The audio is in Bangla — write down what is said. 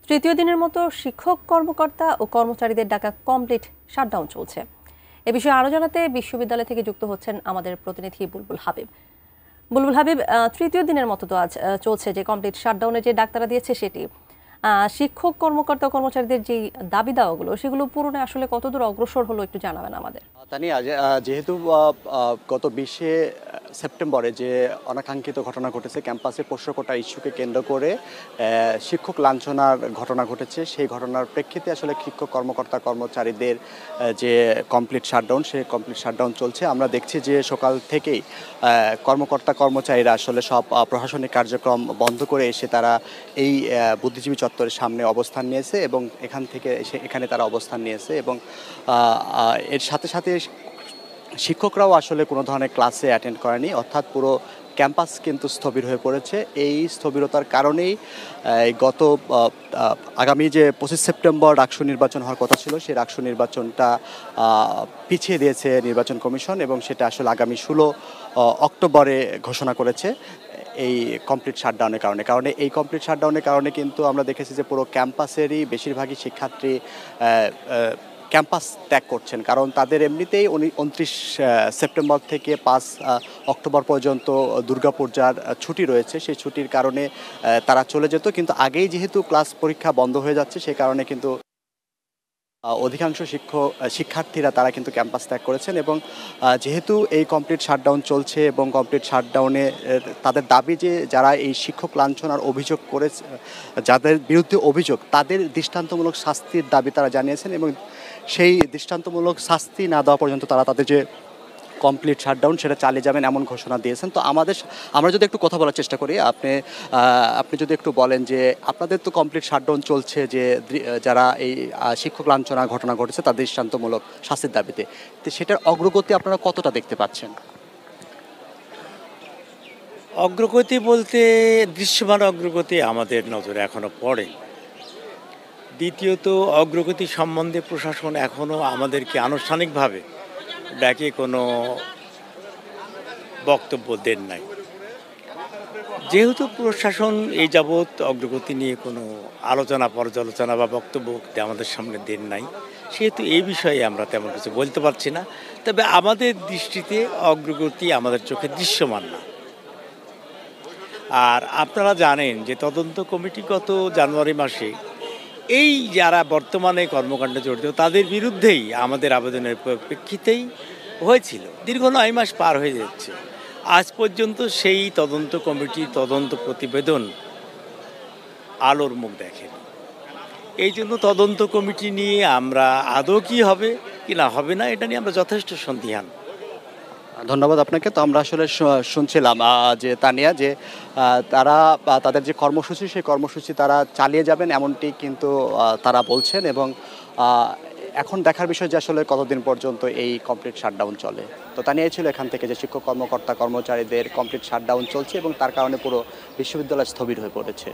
তৃতীয় দিনের মতো শিক্ষক কর্মকর্তা ও কর্মচারীদের ডাকা কমপ্লিট শাটডাউন চলছে। এ বিষয়ে আরও জানাতে বিশ্ববিদ্যালয় থেকে যুক্ত হচ্ছেন আমাদের প্রতিনিধি বুলবুল হাবিব। তৃতীয় দিনের মতো তো আজ চলছে যে কমপ্লিট শাটডাউনে যে ডাক্তাররা দিয়েছে সেটি শিক্ষক কর্মকর্তা কর্মচারীদের যে দাবি দাওয়াগুলো সেগুলো পূরণে আসলে কতদূর অগ্রসর হলো একটু জানাবেন আমাদের। তানিয়া, যেহেতু গত 20শে সেপ্টেম্বরে যে অনাকাঙ্ক্ষিত ঘটনা ঘটেছে, ক্যাম্পাসে পোষ্য কোটা ইস্যুকে কেন্দ্র করে শিক্ষক লাঞ্ছনার ঘটনা ঘটেছে, সেই ঘটনার প্রেক্ষিতে আসলে শিক্ষক কর্মকর্তা কর্মচারীদের যে কমপ্লিট শাটডাউন, সেই কমপ্লিট শাটডাউন চলছে। আমরা দেখছি যে সকাল থেকেই কর্মকর্তা কর্মচারীরা আসলে সব প্রশাসনিক কার্যক্রম বন্ধ করে এসে তারা এই বুদ্ধিজীবী চত্বরের সামনে অবস্থান নিয়েছে এবং এখানে তারা অবস্থান নিয়েছে এবং এর সাথে সাথে শিক্ষকরাও আসলে কোনো ধরনের ক্লাসে অ্যাটেন্ড করেনি, অর্থাৎ পুরো ক্যাম্পাস কিন্তু স্থবির হয়ে পড়েছে। এই স্থবিরতার কারণেই গত আগামী যে 25 সেপ্টেম্বর ডাকসু নির্বাচন হওয়ার কথা ছিল, সেই ডাকসু নির্বাচনটা পিছিয়ে দিয়েছে নির্বাচন কমিশন এবং সেটা আসলে আগামী 16 অক্টোবরে ঘোষণা করেছে এই কমপ্লিট শাটডাউনের কারণে। এই কমপ্লিট শাটডাউনের কারণে কিন্তু আমরা দেখেছি যে পুরো ক্যাম্পাসেরই বেশিরভাগই শিক্ষার্থী ক্যাম্পাস ত্যাগ করছেন, কারণ তাদের এমনিতেই 29 সেপ্টেম্বর থেকে 5 অক্টোবর পর্যন্ত দুর্গাপূজার ছুটি রয়েছে। সেই ছুটির কারণে তারা চলে যেত, কিন্তু আগেই যেহেতু ক্লাস পরীক্ষা বন্ধ হয়ে যাচ্ছে সেই কারণে কিন্তু অধিকাংশ শিক্ষার্থীরা তারা কিন্তু ক্যাম্পাস ত্যাগ করেছেন এবং যেহেতু এই কমপ্লিট শাটডাউন চলছে এবং কমপ্লিট শাটডাউনে তাদের দাবি যে যারা এই শিক্ষক লাঞ্ছনার অভিযোগ করেছে, যাদের বিরুদ্ধে অভিযোগ, তাদের দৃষ্টান্তমূলক শাস্তির দাবি তারা জানিয়েছেন এবং সেই দৃষ্টান্তমূলক শাস্তি না দেওয়া পর্যন্ত তারা তাদের যে কমপ্লিট শাটডাউন সেটা চালিয়ে যাবেন এমন ঘোষণা দিয়েছেন। তো আমরা যদি একটু কথা বলার চেষ্টা করি, আপনি যদি একটু বলেন যে আপনাদের তো কমপ্লিট শাটডাউন চলছে, যে যারা এই শিক্ষক লাঞ্ছনার ঘটনা ঘটেছে তাদের দৃষ্টান্তমূলক শাস্তির দাবিতে, তো সেটার অগ্রগতি আপনারা কতটা দেখতে পাচ্ছেন? অগ্রগতি বলতে দৃশ্যমান অগ্রগতি আমাদের নজরে এখনো পড়ে। দ্বিতীয়ত, অগ্রগতি সম্বন্ধে প্রশাসন এখনও আমাদেরকে আনুষ্ঠানিকভাবে ডাকে কোনো বক্তব্য দেন নাই। যেহেতু প্রশাসন এই যাবৎ অগ্রগতি নিয়ে কোনো আলোচনা পর্যালোচনা বা বক্তব্য আমাদের সামনে দেন নাই, সেহেতু এই বিষয়ে আমরা তেমন কিছু বলতে পারছি না। তবে আমাদের দৃষ্টিতে অগ্রগতি আমাদের চোখে দৃশ্যমান না। আর আপনারা জানেন যে তদন্ত কমিটি গত জানুয়ারি মাসে এই যারা বর্তমানে কর্মকাণ্ডে জড়িত তাদের বিরুদ্ধেই আমাদের আবেদনের প্রেক্ষিতেই হয়েছিল। দীর্ঘ 9 মাস পার হয়ে যাচ্ছে, আজ পর্যন্ত সেই তদন্ত কমিটি তদন্ত প্রতিবেদন আলোর মুখ দেখেনি। এই জন্য তদন্ত কমিটি নিয়ে আমরা আদৌ কি হবে কি না হবে না এটা নিয়ে আমরা যথেষ্ট সন্দিহান। ধন্যবাদ আপনাকে। তো আমরা আসলে শুনছিলাম যে তানিয়া, যে তারা তাদের যে কর্মসূচি সেই কর্মসূচি তারা চালিয়ে যাবেন এমনটি কিন্তু তারা বলছেন এবং এখন দেখার বিষয় যে আসলে কতদিন পর্যন্ত এই কমপ্লিট শাটডাউন চলে। তো তানিয়া ছিল এখান থেকে যে শিক্ষক কর্মকর্তা কর্মচারীদের কমপ্লিট শাটডাউন চলছে এবং তার কারণে পুরো বিশ্ববিদ্যালয় স্থবির হয়ে পড়েছে।